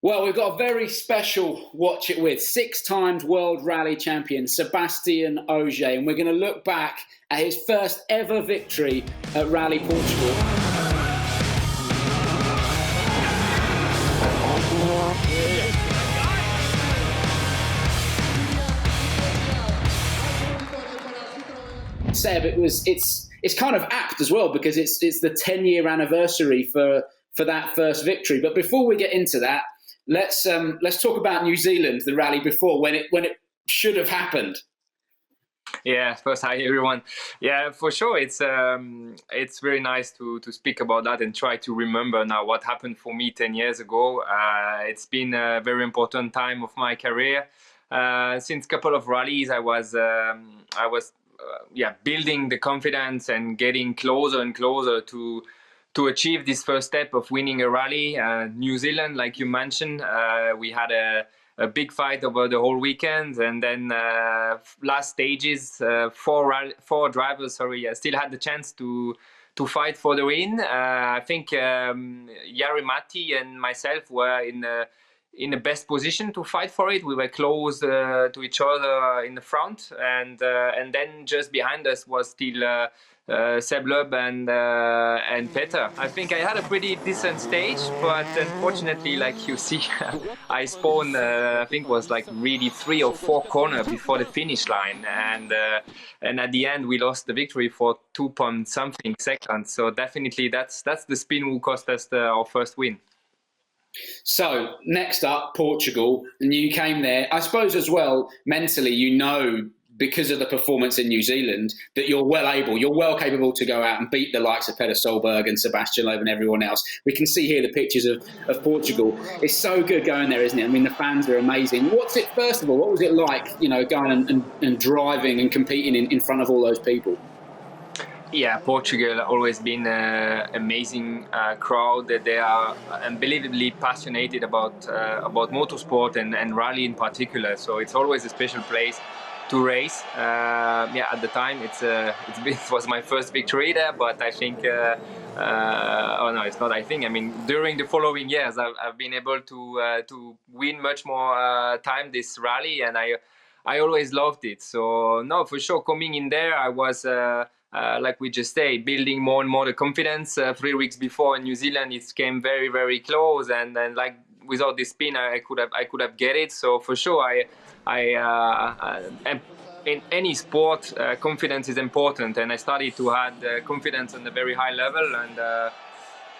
Well, we've got a very special watch it with, 6 times world rally champion Sebastien Ogier, and we're going to look back at his first ever victory at Rally Portugal. Seb, it's kind of apt as well because it's the 10-year anniversary for that first victory. But before we get into that, let's talk about New Zealand, the rally before, when it should have happened. Yeah, first, hi everyone. Yeah, for sure, it's very nice to speak about that and try to remember now what happened for me 10 years ago. It's been a very important time of my career. Since a couple of rallies, I was building the confidence and getting closer and closer to achieve this first step of winning a rally. New Zealand, like you mentioned, we had a big fight over the whole weekend, and then last stages, four drivers still had the chance to fight for the win. I think Jari Matti and myself were in the best position to fight for it. We were close to each other in the front, and then just behind us was still Seb Loeb and Peter. I think I had a pretty decent stage, but unfortunately, like you see, I spawned, I think was like really 3 or 4 corners before the finish line, and at the end we lost the victory for 2 point something seconds. So definitely that's the spin who cost us our first win. So next up, Portugal, and you came there. I suppose as well, mentally, because of the performance in New Zealand, that you're well capable to go out and beat the likes of Peter Solberg and Sebastian Loeb and everyone else. We can see here the pictures of Portugal. It's so good going there, isn't it? I mean, the fans are amazing. First of all, what was it like, going and driving and competing in front of all those people? Yeah, Portugal always been an amazing crowd. They are unbelievably passionate about motorsport and rally in particular. So it's always a special place to race. At the time it was my first victory there, but I think it's not. I think, I mean, during the following years I've been able to win much more time this rally, and I always loved it. So no, for sure, coming in there, I was like we just say, building more and more the confidence. 3 weeks before in New Zealand, it came very, very close, and then like without this spin, I could have get it. So for sure, in any sport, confidence is important, and I started to have confidence on a very high level,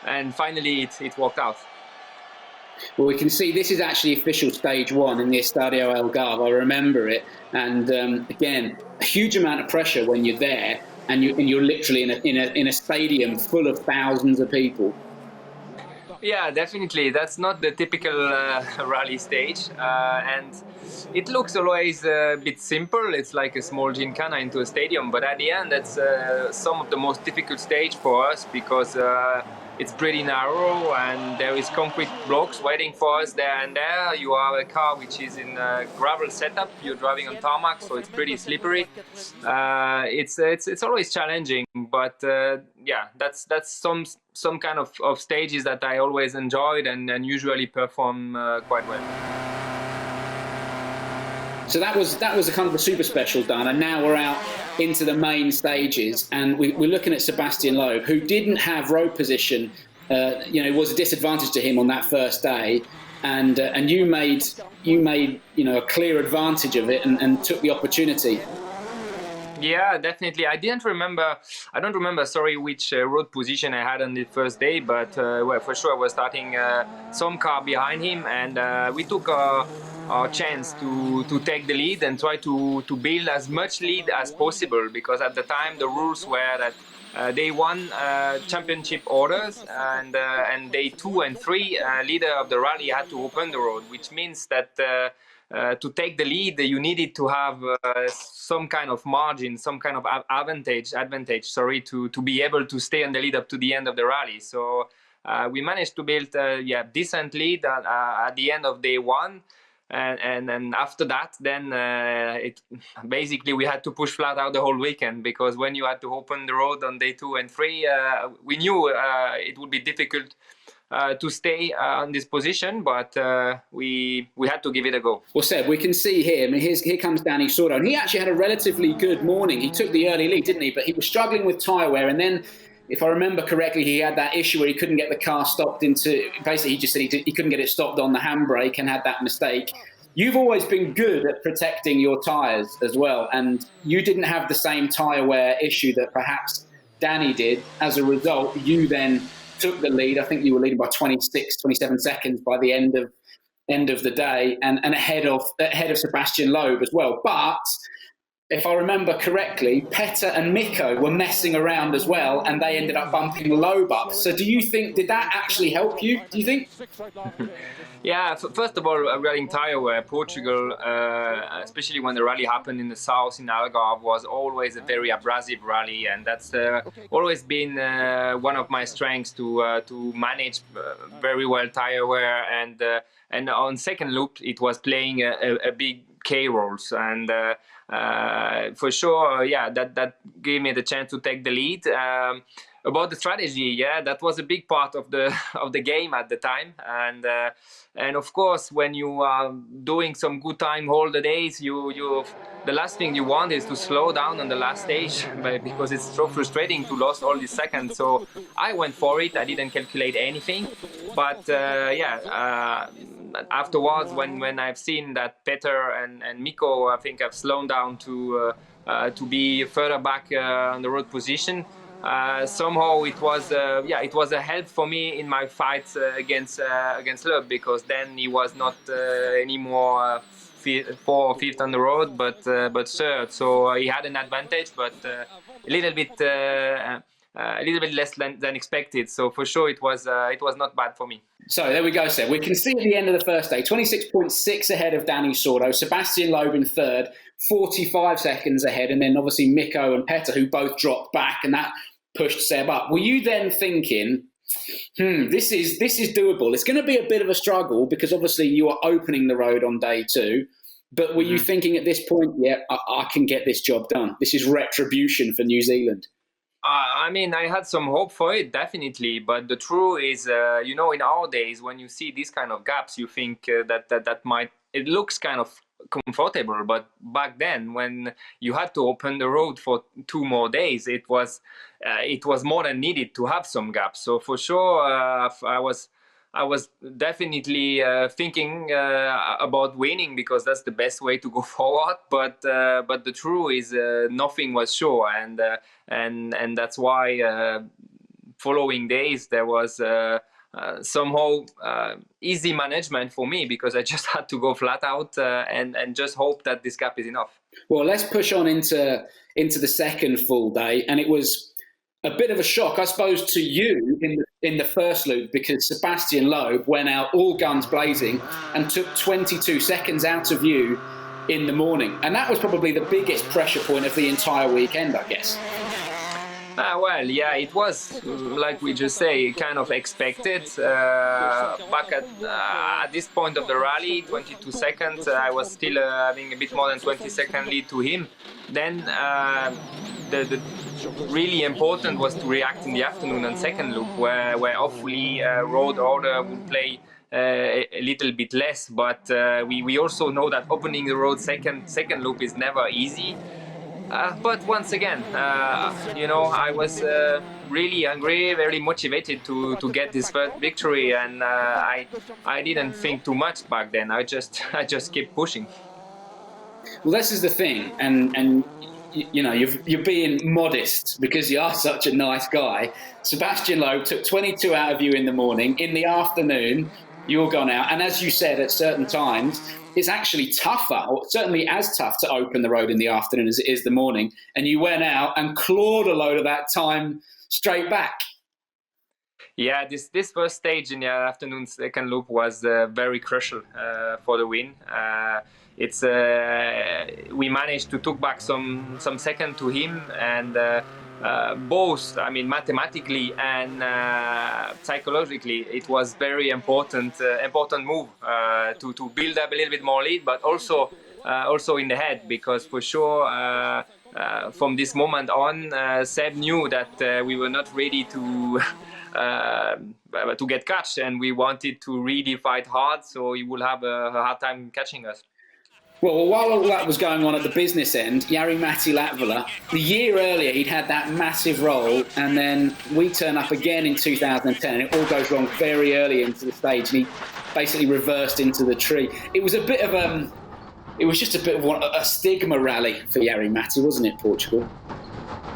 and finally it worked out. Well, we can see this is actually official stage 1 in the Estadio Algarve. I remember it, and again, a huge amount of pressure when you're there, and you're literally in a stadium full of thousands of people. Yeah, definitely. That's not the typical rally stage, and it looks always a bit simple. It's like a small gincana into a stadium, but at the end, that's some of the most difficult stage for us because it's pretty narrow and there is concrete blocks waiting for us there and there. You have a car which is in a gravel setup. You're driving on tarmac, so it's pretty slippery. It's always challenging, but that's some kind of stages that I always enjoyed and usually perform quite well. So that was a kind of the super special done, and now we're out into the main stages, and we're looking at Sebastian Loeb, who didn't have road position. It was a disadvantage to him on that first day, and you made a clear advantage of it and took the opportunity. Yeah, definitely. I don't remember, which road position I had on the first day, but for sure I was starting some car behind him, and we took our chance to take the lead and try to build as much lead as possible, because at the time the rules were that day 1 championship orders, and day 2 and 3 leader of the rally had to open the road, which means that to take the lead, you needed to have some kind of margin, some kind of advantage, to be able to stay on the lead up to the end of the rally. So we managed to build a decent lead at the end of day 1. And then after that, then basically we had to push flat out the whole weekend, because when you had to open the road on day 2 and 3, we knew it would be difficult to stay on this position, but we had to give it a go. Well, Seb, we can see here. I mean, here comes Danny Sordo, and he actually had a relatively good morning. He took the early lead, didn't he? But he was struggling with tyre wear, and then, if I remember correctly, he had that issue where he couldn't get the car stopped into. Basically, he just said he couldn't get it stopped on the handbrake and had that mistake. You've always been good at protecting your tyres as well, and you didn't have the same tyre wear issue that perhaps Danny did. As a result, you then took the lead. I think you were leading by 26, 27 seconds by the end of the day, and ahead of Sebastien Loeb as well. But if I remember correctly, Petter and Mikko were messing around as well, and they ended up bumping Loeb up. So do you think, did that actually help you, do you think? Yeah, first of all, regarding tyre wear, Portugal, especially when the rally happened in the south in Algarve, was always a very abrasive rally, and that's always been one of my strengths to manage very well tyre wear, and on second loop it was playing a big K rolls, and for sure, yeah, that gave me the chance to take the lead. About the strategy, yeah, that was a big part of the game at the time, and of course, when you are doing some good time all the days, the last thing you want is to slow down on the last stage, because it's so frustrating to lose all these seconds. So I went for it. I didn't calculate anything, but afterwards, when I've seen that Petter and Mikko, I think I've slowed down to be further back on the road position. Somehow it was a help for me in my fights against Loeb, because then he was not anymore fourth or fifth on the road, but third. So he had an advantage, but a little bit less than expected. So for sure it was not bad for me. So there we go, Seb. We can see at the end of the first day, 26.6 ahead of Danny Sordo, Sebastien Loeb in third, 45 seconds ahead, and then obviously Mikko and Petter, who both dropped back, and that pushed Seb up. Were you then thinking, this is doable? It's going to be a bit of a struggle, because obviously you are opening the road on day two, but were you thinking at this point, yeah, I can get this job done? This is retribution for New Zealand. I mean, I had some hope for it, definitely. But the truth is, in our days, when you see these kind of gaps, you think that might, it looks kind of comfortable. But back then, when you had to open the road for 2 more days, it was more than needed to have some gaps. So for sure, I was definitely thinking about winning, because that's the best way to go forward. But the truth is, nothing was sure, and that's why following days there was somehow easy management for me, because I just had to go flat out and just hope that this gap is enough. Well, let's push on into the second full day, and it was a bit of a shock, I suppose, to you in the first loop, because Sebastien Loeb went out all guns blazing and took 22 seconds out of you in the morning. And that was probably the biggest pressure point of the entire weekend, I guess. Well, yeah, it was, like we just say, kind of expected. Back at this point of the rally, 22 seconds, I was still having a bit more than 20-second lead to him. Then the really important was to react in the afternoon on second loop, where hopefully road order would play a little bit less. But we also know that opening the road second loop is never easy. But once again, I was really hungry, very motivated to get this first victory, and I didn't think too much back then. I just kept pushing. Well, this is the thing, and you're being modest because you are such a nice guy. Sebastien Loeb took 22 out of you in the morning. In the afternoon, you're gone out, and as you said, at certain times, it's actually tougher, or certainly as tough, to open the road in the afternoon as it is the morning. And you went out and clawed a load of that time straight back. Yeah, this first stage in the afternoon second loop was very crucial for the win. We managed to took back some second to him, and both, I mean, mathematically and psychologically, it was very important move to build up a little bit more lead, but also in the head, because for sure from this moment on, Seb knew that we were not ready to to get catch, and we wanted to really fight hard, so he will have a hard time catching us. Well, while all that was going on at the business end, Jari-Matti Latvala, the year earlier, he'd had that massive role, and then we turn up again in 2010, and it all goes wrong very early into the stage, and he basically reversed into the tree. It was a bit of it was just a bit of a stigma rally for Jari-Matti, wasn't it, Portugal?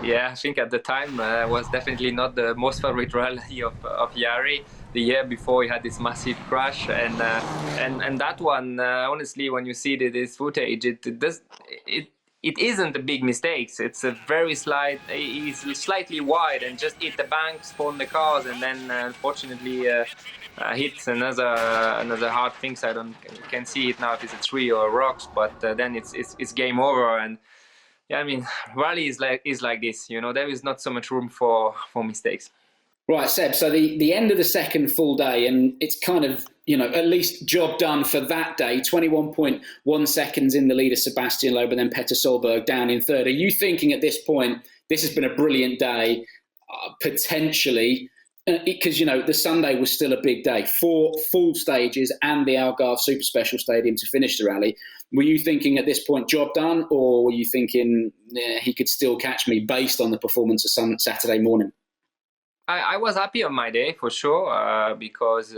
Yeah, I think at the time was definitely not the most favorite rally of Jari. The year before he had this massive crash, and that one, honestly, when you see this footage, it isn't a big mistake. It's a very slight. He's slightly wide and just hit the bank, spawned the cars, and then unfortunately hit another hard thing. So can see it now if it's a tree or rocks, but then it's game over. And yeah, I mean, rally is like this. There is not so much room for mistakes. Right, Seb, so the end of the second full day, and it's kind of, at least job done for that day, 21.1 seconds in the lead of Sebastien Loeb and then Petter Solberg down in third. Are you thinking at this point, this has been a brilliant day, potentially, because, the Sunday was still a big day, 4 full stages and the Algarve Super Special Stadium to finish the rally. Were you thinking at this point, job done, or were you thinking he could still catch me based on the performance of Saturday morning? I was happy on my day for sure because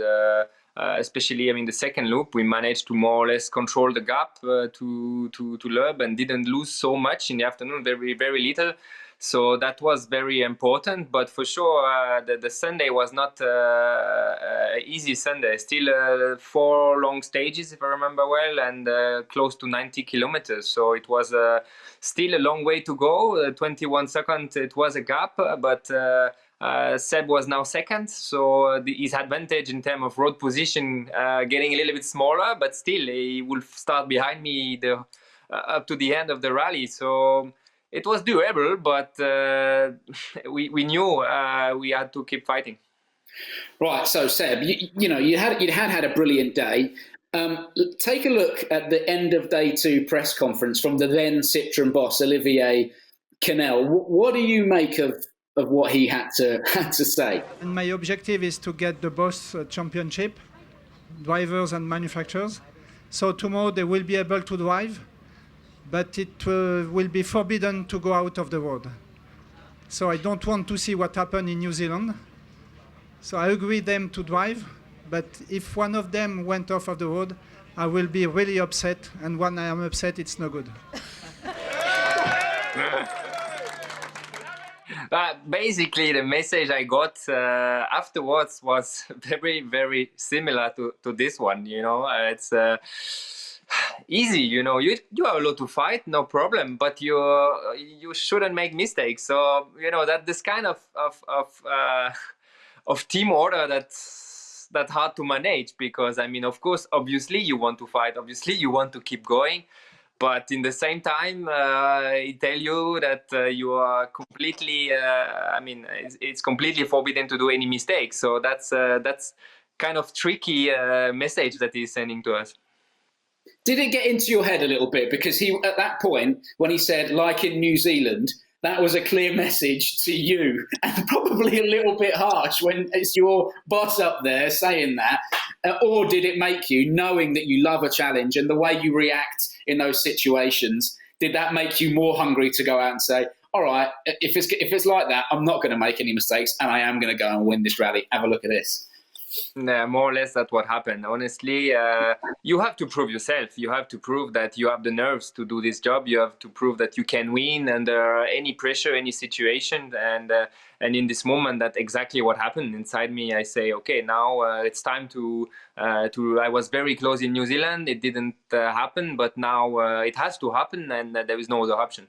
especially the second loop we managed to more or less control the gap to Loeb and didn't lose so much in the afternoon, very very little. So that was very important. But for sure the Sunday was not an easy Sunday. Still 4 long stages if I remember well, and close to 90 kilometers. So it was still a long way to go. 21 seconds it was a gap, but Seb was now second, so his advantage in terms of road position getting a little bit smaller, but still he will start behind me up to the end of the rally. So it was doable, but we knew we had to keep fighting. Right, so Seb, you'd had a brilliant day. Take a look at the end of day 2 press conference from the then Citroën boss Olivier Canel. What do you make of what he had to say? And my objective is to get the boss championship, drivers and manufacturers. So tomorrow they will be able to drive, but it will be forbidden to go out of the road. So I don't want to see what happened in New Zealand. So I agree them to drive, but if one of them went off of the road, I will be really upset. And when I am upset, it's no good. Basically, the message I got afterwards was very, very similar to this one. It's easy. You are allowed to fight, no problem, but you shouldn't make mistakes. So that this kind of team order that's hard to manage, because of course, obviously you want to fight, obviously you want to keep going. But in the same time, I tell you that you are completely, it's completely forbidden to do any mistakes. So that's kind of tricky message that he's sending to us. Did it get into your head a little bit? Because at that point, when he said, like in New Zealand, that was a clear message to you, and probably a little bit harsh when it's your boss up there saying that. Or did it make you, knowing that you love a challenge and the way you react in those situations, did that make you more hungry to go out and say, all right, if it's like that, I'm not going to make any mistakes and I am going to go and win this rally. Have a look at this. Yeah, more or less that's what happened. Honestly, you have to prove yourself. You have to prove that you have the nerves to do this job. You have to prove that you can win under any pressure, any situation. And in this moment, that's exactly what happened inside me. I say, okay, now it's time to. I was very close in New Zealand. It didn't happen, but now it has to happen, and there is no other option.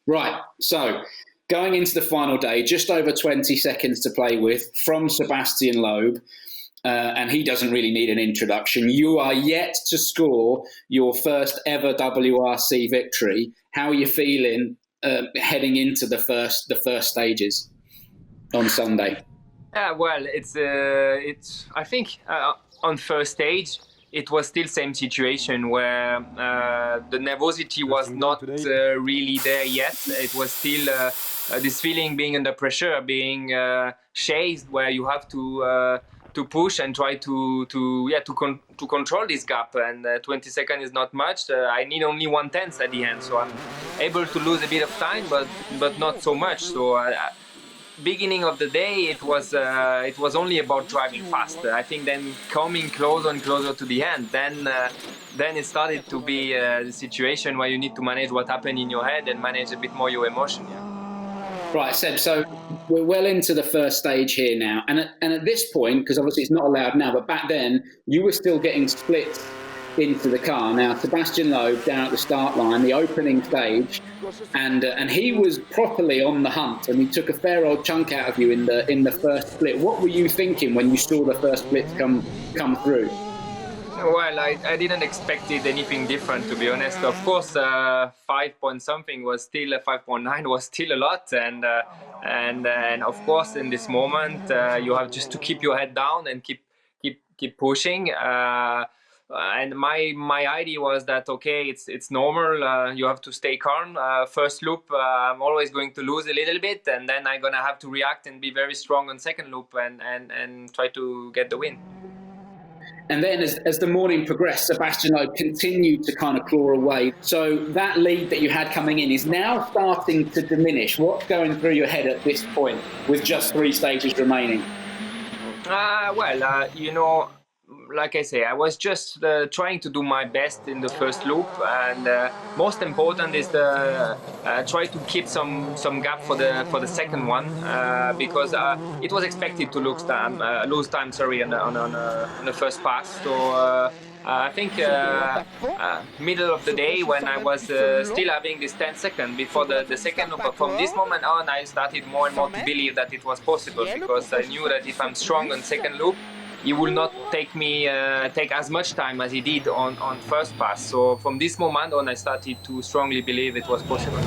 Right. So, going into the final day, just over 20 seconds to play with from Sebastien Loeb, and he doesn't really need an introduction. You are yet to score your first ever WRC victory. How are you feeling heading into the first stages on Sunday? Well, it's I think on first stage it was still same situation where the nervosity was not really there yet. It was still this feeling being under pressure, being chased, where you have to push and try to control this gap. And 20 seconds is not much. I need only 1/10 at the end, so I'm able to lose a bit of time, but not so much. So. Beginning of the day, it was only about driving fast. I think then coming closer and closer to the end, then it started to be the situation where you need to manage what happened in your head and manage a bit more your emotion. Yeah. Right, Seb, so we're well into the first stage here now. And at this point, because obviously it's not allowed now, but back then, you were still getting split into the car. Now, Sebastien Loeb down at the start line, the opening stage, and he was properly on the hunt, and he took a fair old chunk out of you in the first split. What were you thinking when you saw the first split come through? Well, I didn't expect anything different, to be honest. Of course, 5 point something was still 5.9 was still a lot, and of course in this moment you have just to keep your head down and keep pushing. And my idea was that, okay, it's normal. You have to stay calm. First loop, I'm always going to lose a little bit, and then I'm gonna have to react and be very strong on second loop and try to get the win. And then as the morning progressed, Sebastien Loeb continued to kind of claw away. So that lead that you had coming in is now starting to diminish. What's going through your head at this point with just 3 stages remaining? Like I say, I was just trying to do my best in the first loop, and most important is try to keep some gap for the second one, because it was expected to lose time on the first pass. So I think middle of the day, when I was still having this 10 seconds before the second loop, but from this moment on I started more and more to believe that it was possible, because I knew that if I'm strong on second loop, he will not take as much time as he did on first pass. So from this moment on, I started to strongly believe it was possible.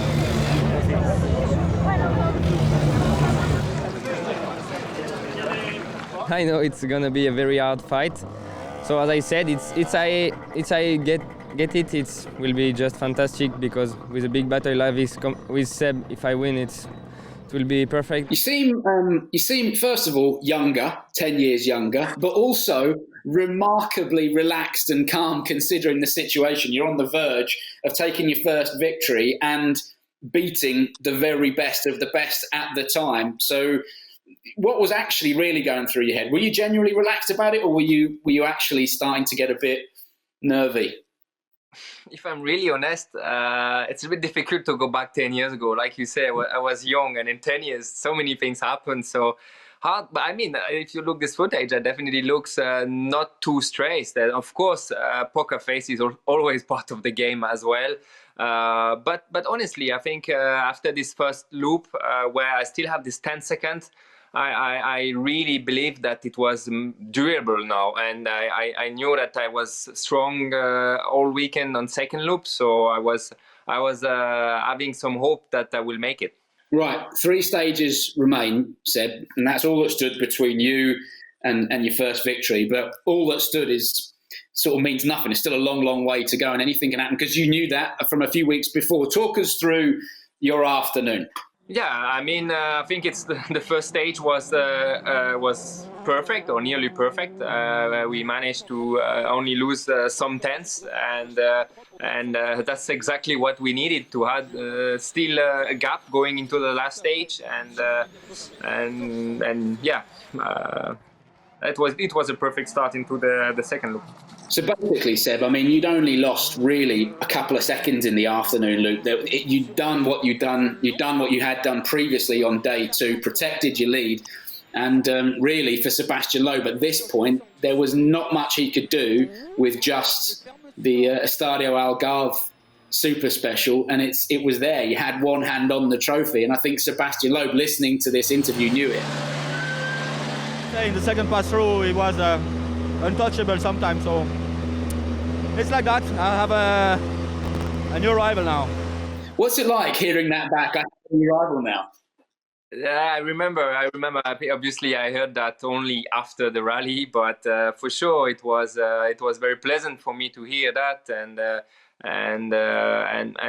I know it's gonna be a very hard fight. So as I said, it's I get it, it will be just fantastic, because with a big battle like this with Seb, if I win, it will be perfect. You seem first of all younger, 10 years younger, but also remarkably relaxed and calm considering the situation. You're on the verge of taking your first victory and beating the very best of the best at the time. So what was actually really going through your head? Were you genuinely relaxed about it, or were you actually starting to get a bit nervy? If I'm really honest, it's a bit difficult to go back 10 years ago. Like you say, I was young, and in 10 years, so many things happened. So hard. But I mean, if you look this footage, it definitely looks not too stressed. Of course, poker face is always part of the game as well. But honestly, I think after this first loop, where I still have this 10 seconds, I really believe that it was doable now, and I knew that I was strong all weekend on second loop, so I was having some hope that I will make it. Right, 3 stages remain, Seb, and that's all that stood between you and your first victory. But all that stood is sort of means nothing. It's still a long, long way to go, and anything can happen, because you knew that from a few weeks before. Talk us through your afternoon. Yeah, I mean, I think it's the first stage was perfect, or nearly perfect. We managed to only lose some tenths, and that's exactly what we needed to have still a gap going into the last stage, and yeah, it was a perfect start into the second loop. So basically, Seb, I mean, you'd only lost really a couple of seconds in the afternoon loop. You'd done what you had done previously on day 2, protected your lead, and really for Sebastien Loeb at this point, there was not much he could do with just the Estadio Algarve Super Special, and it was there. You had one hand on the trophy, and I think Sebastien Loeb, listening to this interview, knew it. In the second pass through, it was untouchable sometimes, so it's like that. I have a new rival now. What's it like hearing that back? I have a new rival now. Yeah, I remember. Obviously, I heard that only after the rally, but for sure, it was very pleasant for me to hear that, and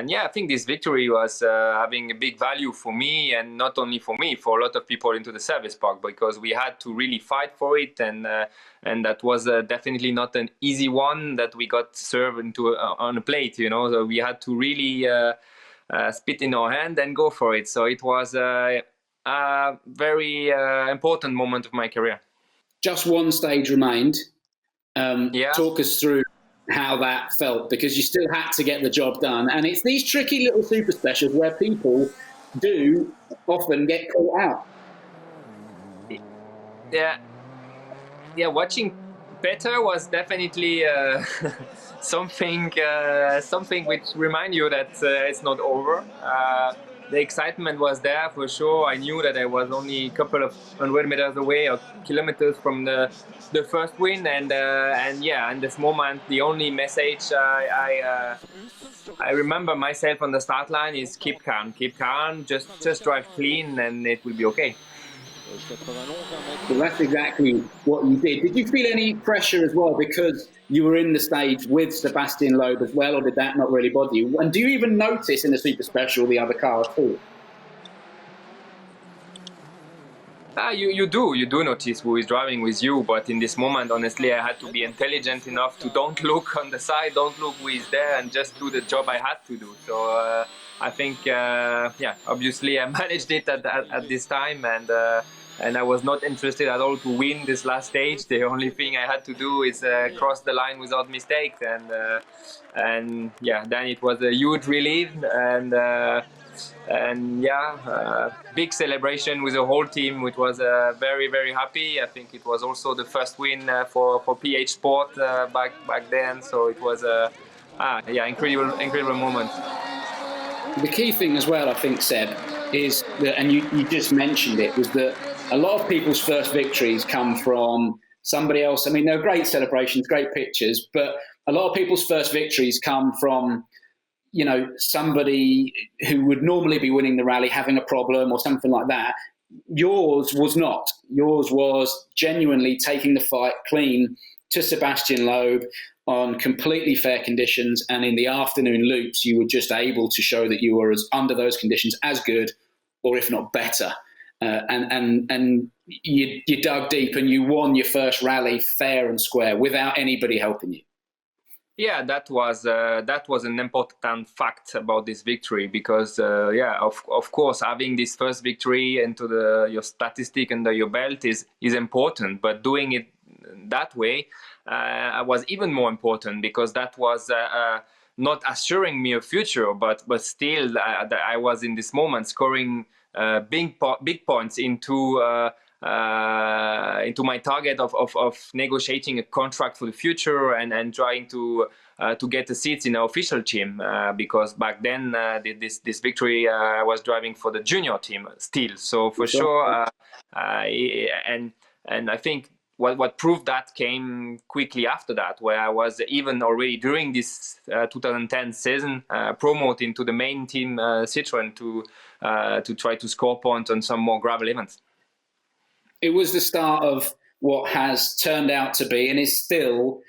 yeah, I think this victory was having a big value for me, and not only for me, for a lot of people into the service park, because we had to really fight for it, and that was definitely not an easy one that we got served into on a plate. You know, so we had to really spit in our hand and go for it. So it was a very important moment of my career. Just one stage remained. Yeah. Talk us through how that felt, because you still had to get the job done. And it's these tricky little super specials where people do often get caught out. Yeah, watching Peter was definitely something which remind you that it's not over. The excitement was there for sure. I knew that I was only a couple of 100 meters away or kilometers from the first win, and yeah, in this moment, the only message I remember myself on the start line is keep calm, just drive clean, and it will be okay. Well, that's exactly what you did. Did you feel any pressure as well because you were in the stage with Sebastien Loeb as well, or did that not really bother you? And do you even notice in the Super Special the other car at all? You do notice who is driving with you, but in this moment, honestly, I had to be intelligent enough to don't look on the side, don't look who is there, and just do the job I had to do. So I think, yeah, obviously I managed it at this time, and I was not interested at all to win this last stage. The only thing I had to do is cross the line without mistake, and yeah, then it was a huge relief, and yeah, big celebration with the whole team, which was very, very happy. I think it was also the first win for PH Sport back then, so it was yeah, incredible moment. The key thing as well, I think, Seb, is that, and you just mentioned it, was that a lot of people's first victories come from somebody else. I mean, they're great celebrations, great pictures, but a lot of people's first victories come from, you know, somebody who would normally be winning the rally having a problem or something like that. Yours was not. Yours was genuinely taking the fight clean to Sebastien Loeb on completely fair conditions, and in the afternoon loops, you were just able to show that you were under those conditions as good, or if not better. And you dug deep and you won your first rally fair and square without anybody helping you. Yeah, that was an important fact about this victory, because yeah, of course, having this first victory into your statistic under your belt is important, but doing it that way was even more important, because that was not assuring me a future, but still I was in this moment scoring big points into my target of negotiating a contract for the future and trying to get a seat in the official team, because back then this victory I was driving for the junior team still. So for sure, and I think what proved that came quickly after that, where I was even already during this 2010 season promoted to the main team Citroën to try to score points on some more gravel events. It was the start of what has turned out to be and is still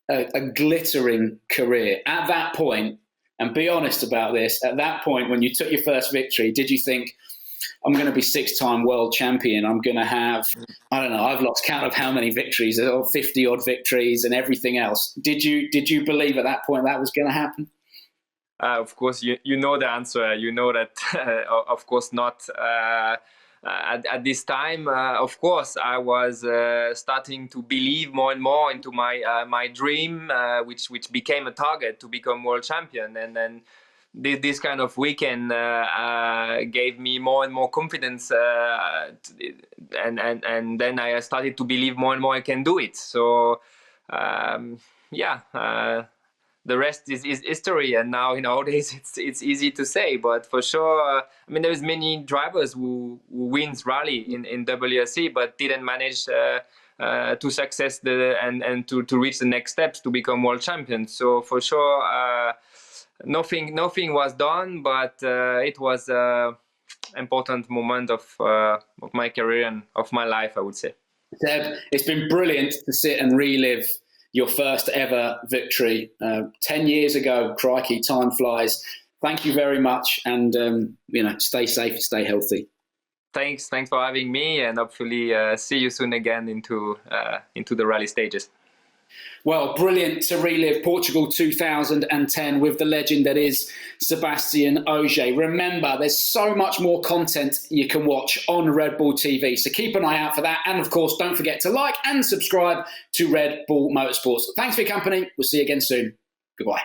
a glittering career. At that point, and be honest about this, at that point when you took your first victory, did you think, I'm going to be 6-time world champion, I'm going to have, I don't know, I've lost count of how many victories, or 50 odd victories and everything else. Did you believe at that point that was going to happen? Of course, you know the answer. You know that, of course not. At this time, of course, I was starting to believe more and more into my dream, which became a target to become world champion. And then this kind of weekend gave me more and more confidence, and then I started to believe more and more I can do it. So yeah. The rest is history, and now nowadays it's easy to say, but for sure, I mean, there's many drivers who wins rally in WRC, but didn't manage to success and to reach the next steps to become world champion. So for sure, nothing was done, but it was important moment of my career and of my life, I would say. Seb, it's been brilliant to sit and relive your first ever victory 10 years ago. Crikey, time flies. Thank you very much, and stay safe, stay healthy. Thanks for having me, and hopefully see you soon again into the rally stages. Well, brilliant to relive Portugal 2010 with the legend that is Sebastien Ogier. Remember, there's so much more content you can watch on Red Bull TV, so keep an eye out for that. And of course, don't forget to like and subscribe to Red Bull Motorsports. Thanks for your company. We'll see you again soon. Goodbye.